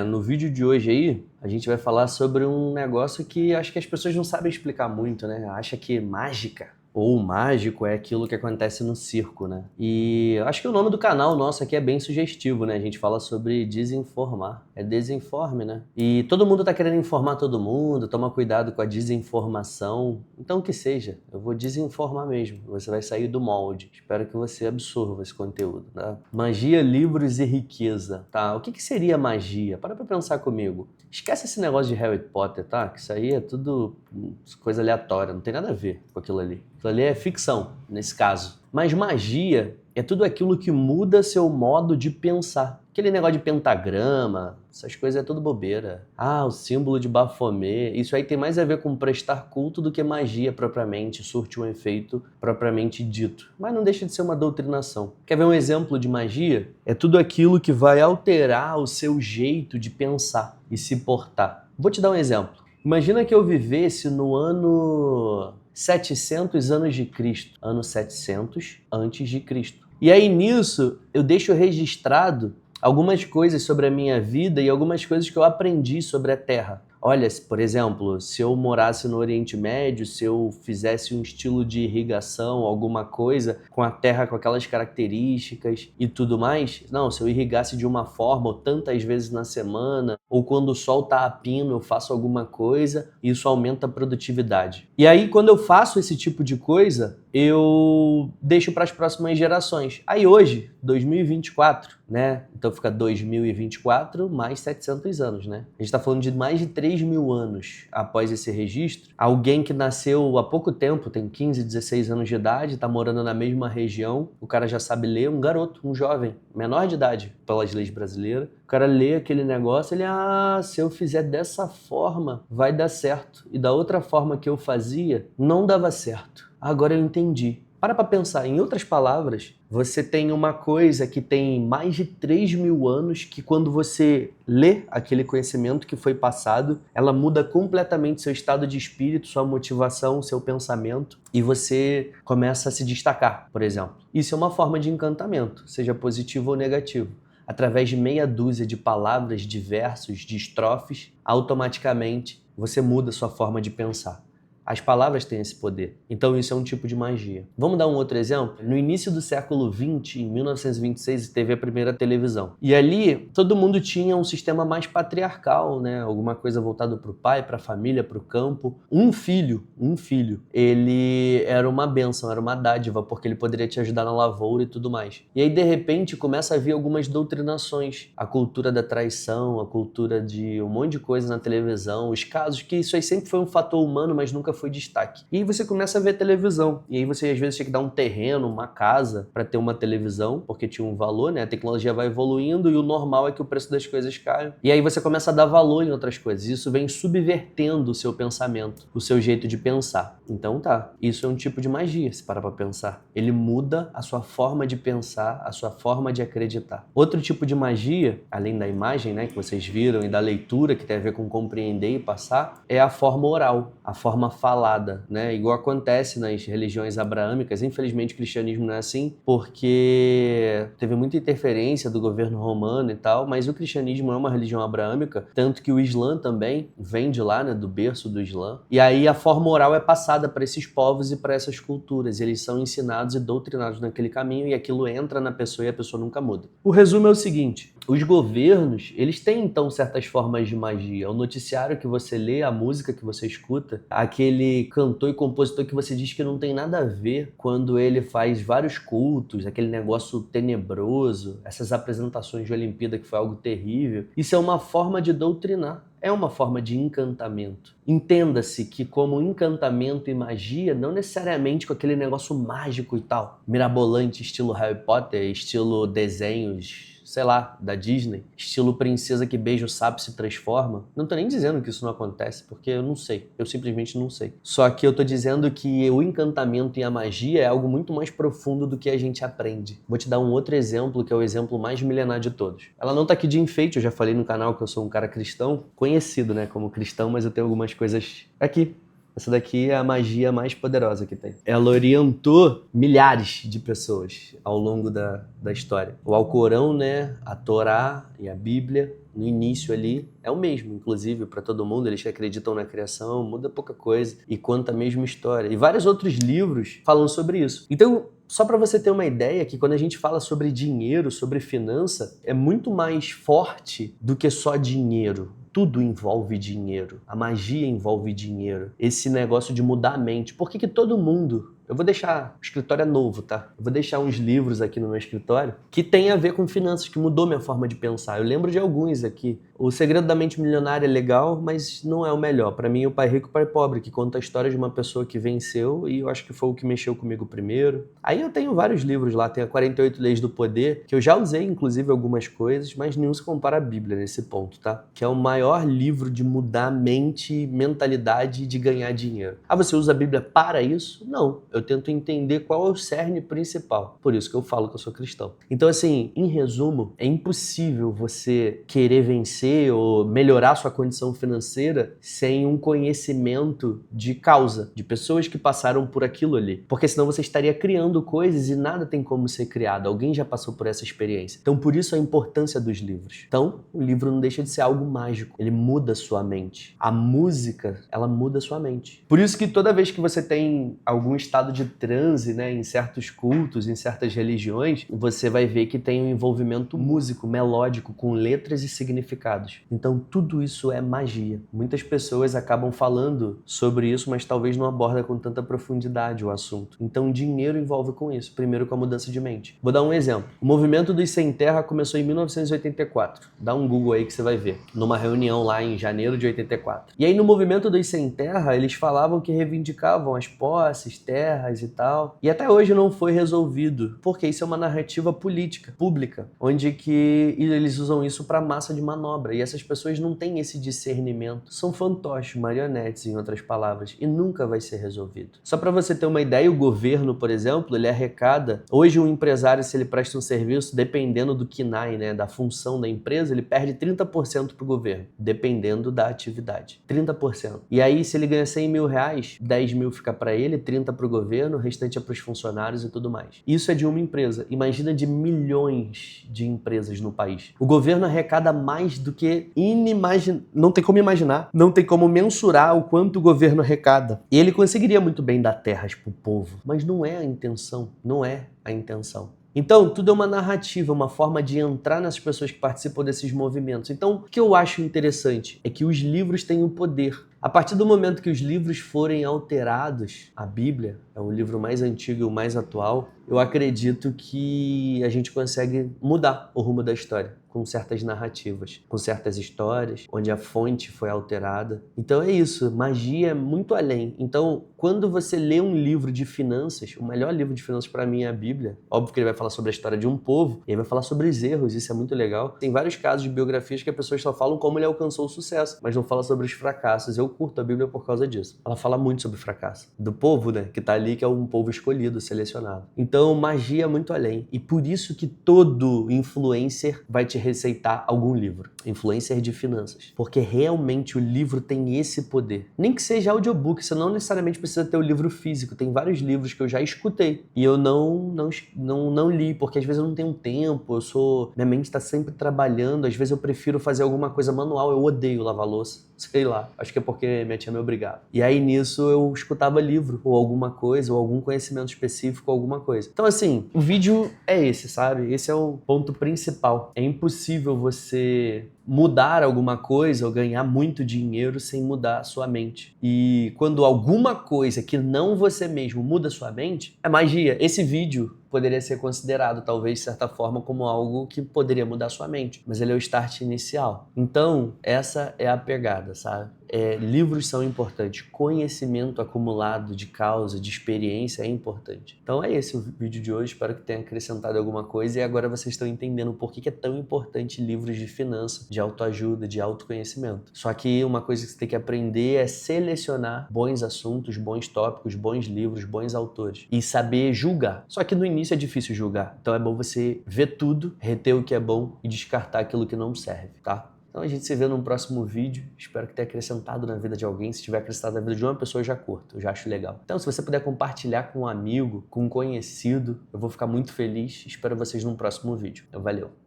No vídeo de hoje aí, a gente vai falar sobre um negócio que acho que as pessoas não sabem explicar muito, né? Acha que mágica ou mágico é aquilo que acontece no circo, né? E acho que o nome do canal nosso aqui é bem sugestivo, né? A gente fala sobre desinformar. É desinforme, né? E todo mundo tá querendo informar todo mundo, toma cuidado com a desinformação. Então que seja, eu vou desinformar mesmo. Você vai sair do molde. Espero que você absorva esse conteúdo, tá? Magia, livros e riqueza, tá? O que seria magia? Para pra pensar comigo. Esquece esse negócio de Harry Potter, tá? Que isso aí é tudo coisa aleatória, não tem nada a ver com aquilo ali. Aquilo ali é ficção, nesse caso. Mas magia é tudo aquilo que muda seu modo de pensar. Aquele negócio de pentagrama, essas coisas é tudo bobeira. Ah, o símbolo de Baphomet, isso aí tem mais a ver com prestar culto do que magia propriamente, surte um efeito propriamente dito. Mas não deixa de ser uma doutrinação. Quer ver um exemplo de magia? É tudo aquilo que vai alterar o seu jeito de pensar e se portar. Vou te dar um exemplo. Imagina que eu vivesse no ano 700 anos de Cristo, ano 700 antes de Cristo. E aí nisso eu deixo registrado algumas coisas sobre a minha vida e algumas coisas que eu aprendi sobre a Terra. Olha, por exemplo, se eu morasse no Oriente Médio, se eu fizesse um estilo de irrigação, alguma coisa com a terra com aquelas características e tudo mais, não, se eu irrigasse de uma forma ou tantas vezes na semana, ou quando o sol está a pino eu faço alguma coisa, isso aumenta a produtividade. E aí quando eu faço esse tipo de coisa, eu deixo para as próximas gerações. Aí hoje, 2024, né? Então fica 2024 mais 700 anos, né? A gente está falando de mais de 3.000 anos após esse registro. Alguém que nasceu há pouco tempo, tem 15, 16 anos de idade, está morando na mesma região, o cara já sabe ler, um garoto, um jovem, menor de idade, pelas leis brasileiras. O cara lê aquele negócio, ele, se eu fizer dessa forma, vai dar certo. E da outra forma que eu fazia, não dava certo. Agora eu entendi. Para pensar, em outras palavras, você tem uma coisa que tem mais de 3.000 anos que quando você lê aquele conhecimento que foi passado, ela muda completamente seu estado de espírito, sua motivação, seu pensamento e você começa a se destacar, por exemplo. Isso é uma forma de encantamento, seja positivo ou negativo. Através de meia dúzia de palavras, de versos, de estrofes, automaticamente você muda sua forma de pensar. As palavras têm esse poder. Então isso é um tipo de magia. Vamos dar um outro exemplo? No início do século XX, em 1926, teve a primeira televisão. E ali, todo mundo tinha um sistema mais patriarcal, né? Alguma coisa voltada para o pai, para a família, para o campo. Um filho, ele era uma bênção, era uma dádiva, porque ele poderia te ajudar na lavoura e tudo mais. E aí, de repente, começa a vir algumas doutrinações. A cultura da traição, a cultura de um monte de coisa na televisão, os casos que isso aí sempre foi um fator humano, mas nunca foi destaque. E aí você começa a ver televisão. E aí você às vezes tinha que dar um terreno, uma casa para ter uma televisão, porque tinha um valor, né? A tecnologia vai evoluindo e o normal é que o preço das coisas caia. E aí você começa a dar valor em outras coisas. Isso vem subvertendo o seu pensamento, o seu jeito de pensar. Então tá, isso é um tipo de magia, se parar pra pensar. Ele muda a sua forma de pensar, a sua forma de acreditar. Outro tipo de magia, além da imagem, né, que vocês viram, e da leitura, que tem a ver com compreender e passar, é a forma oral, a forma falada, né? Igual acontece nas religiões abraâmicas. Infelizmente o cristianismo não é assim, porque teve muita interferência do governo romano e tal, mas o cristianismo é uma religião abraâmica, tanto que o Islã também vem de lá, né, do berço do Islã. E aí a forma oral é passada para esses povos e para essas culturas. Eles são ensinados e doutrinados naquele caminho e aquilo entra na pessoa e a pessoa nunca muda. O resumo é o seguinte: os governos, eles têm então certas formas de magia. O noticiário que você lê, a música que você escuta, aquele cantor e compositor que você diz que não tem nada a ver quando ele faz vários cultos, aquele negócio tenebroso, essas apresentações de Olimpíada que foi algo terrível. Isso é uma forma de doutrinar. É uma forma de encantamento. Entenda-se que como encantamento e magia, não necessariamente com aquele negócio mágico e tal, mirabolante, estilo Harry Potter, estilo desenhos, sei lá, da Disney, estilo princesa que beija o sapo e se transforma. Não tô nem dizendo que isso não acontece, porque eu não sei. Eu simplesmente não sei. Só que eu tô dizendo que o encantamento e a magia é algo muito mais profundo do que a gente aprende. Vou te dar um outro exemplo, que é o exemplo mais milenar de todos. Ela não tá aqui de enfeite, eu já falei no canal que eu sou um cara cristão, conhecido, né, como cristão, mas eu tenho algumas coisas aqui. Essa daqui é a magia mais poderosa que tem. Ela orientou milhares de pessoas ao longo da história. O Alcorão, né, a Torá e a Bíblia, no início ali, é o mesmo, inclusive, para todo mundo. Eles que acreditam na criação, muda pouca coisa e conta a mesma história. E vários outros livros falam sobre isso. Então, só para você ter uma ideia que quando a gente fala sobre dinheiro, sobre finança, é muito mais forte do que só dinheiro. Tudo envolve dinheiro. A magia envolve dinheiro. Esse negócio de mudar a mente. Por que que todo mundo... Eu vou deixar... O escritório é novo, tá? Eu vou deixar uns livros aqui no meu escritório que tem a ver com finanças, que mudou minha forma de pensar. Eu lembro de alguns aqui. O Segredo da Mente Milionária é legal, mas não é o melhor. Para mim, o Pai Rico, Pai Pobre, que conta a história de uma pessoa que venceu e eu acho que foi o que mexeu comigo primeiro. Aí eu tenho vários livros lá. Tem a 48 Leis do Poder, que eu já usei, inclusive, algumas coisas, mas nenhum se compara à Bíblia nesse ponto, tá? Que é o maior livro de mudar mente, mentalidade e de ganhar dinheiro. Ah, você usa a Bíblia para isso? Não. Eu tento entender qual é o cerne principal. Por isso que eu falo que eu sou cristão. Então, assim, em resumo, é impossível você querer vencer ou melhorar sua condição financeira sem um conhecimento de causa, de pessoas que passaram por aquilo ali. Porque senão você estaria criando coisas e nada tem como ser criado. Alguém já passou por essa experiência. Então, por isso a importância dos livros. Então, o livro não deixa de ser algo mágico. Ele muda a sua mente. A música, ela muda a sua mente. Por isso que toda vez que você tem algum estado de transe, né, em certos cultos, em certas religiões, você vai ver que tem um envolvimento músico, melódico, com letras e significados. Então, tudo isso é magia. Muitas pessoas acabam falando sobre isso, mas talvez não aborda com tanta profundidade o assunto. Então, dinheiro envolve com isso. Primeiro, com a mudança de mente. Vou dar um exemplo. O movimento dos Sem Terra começou em 1984. Dá um Google aí que você vai ver. Numa reunião lá em janeiro de 84. E aí, no movimento dos Sem Terra, eles falavam que reivindicavam as posses, terras e tal. E até hoje não foi resolvido, porque isso é uma narrativa política, pública, onde que eles usam isso para massa de manobra. E essas pessoas não têm esse discernimento. São fantoches, marionetes, em outras palavras, e nunca vai ser resolvido. Só para você ter uma ideia, o governo, por exemplo, ele arrecada... Hoje um empresário, se ele presta um serviço, dependendo do KNAI, né, da função da empresa, ele perde 30% pro governo, dependendo da atividade. 30%. E aí, se ele ganha 100 mil reais, 10 mil fica para ele, 30 pro governo, o restante é pros funcionários e tudo mais. Isso é de uma empresa. Imagina de milhões de empresas no país. O governo arrecada mais do que não tem como imaginar, não tem como mensurar o quanto o governo arrecada. E ele conseguiria muito bem dar terras pro povo, mas não é a intenção, não é a intenção. Então, tudo é uma narrativa, uma forma de entrar nessas pessoas que participam desses movimentos. Então, o que eu acho interessante é que os livros têm o poder. A partir do momento que os livros forem alterados, a Bíblia é o livro mais antigo e o mais atual, eu acredito que a gente consegue mudar o rumo da história com certas narrativas, com certas histórias, onde a fonte foi alterada. Então é isso, magia é muito além. Então, quando você lê um livro de finanças, o melhor livro de finanças para mim é a Bíblia. Óbvio que ele vai falar sobre a história de um povo, e ele vai falar sobre os erros, isso é muito legal. Tem vários casos de biografias que as pessoas só falam como ele alcançou o sucesso, mas não fala sobre os fracassos. Eu curto a Bíblia por causa disso. Ela fala muito sobre fracasso. Do povo, né, que tá ali, que é um povo escolhido, selecionado. Então, magia é muito além. E por isso que todo influencer vai te receitar algum livro. Influencer de finanças. Porque realmente o livro tem esse poder. Nem que seja audiobook, você não necessariamente precisa ter o livro físico. Tem vários livros que eu já escutei e eu não li, porque às vezes eu não tenho tempo, minha mente está sempre trabalhando, às vezes eu prefiro fazer alguma coisa manual, eu odeio lavar louça, sei lá, acho que é porque minha tia me obrigava. E aí nisso eu escutava livro, ou alguma coisa, ou algum conhecimento específico, alguma coisa. Então assim, o vídeo é esse, sabe? Esse é o ponto principal. É impossível você mudar alguma coisa ou ganhar muito dinheiro sem mudar a sua mente. E quando alguma coisa que não você mesmo muda a sua mente, é magia. Esse vídeo poderia ser considerado, talvez, de certa forma, como algo que poderia mudar a sua mente. Mas ele é o start inicial. Então, essa é a pegada, sabe? Livros são importantes. Conhecimento acumulado de causa, de experiência é importante. Então é esse o vídeo de hoje. Espero que tenha acrescentado alguma coisa. E agora vocês estão entendendo por que é tão importante livros de finanças, de autoajuda, de autoconhecimento. Só que uma coisa que você tem que aprender é selecionar bons assuntos, bons tópicos, bons livros, bons autores. E saber julgar. Só que no início é difícil julgar. Então é bom você ver tudo, reter o que é bom e descartar aquilo que não serve, tá? Então a gente se vê num próximo vídeo. Espero que tenha acrescentado na vida de alguém. Se tiver acrescentado na vida de uma pessoa, eu já curto, eu já acho legal. Então, se você puder compartilhar com um amigo, com um conhecido, eu vou ficar muito feliz. Espero vocês num próximo vídeo. Valeu!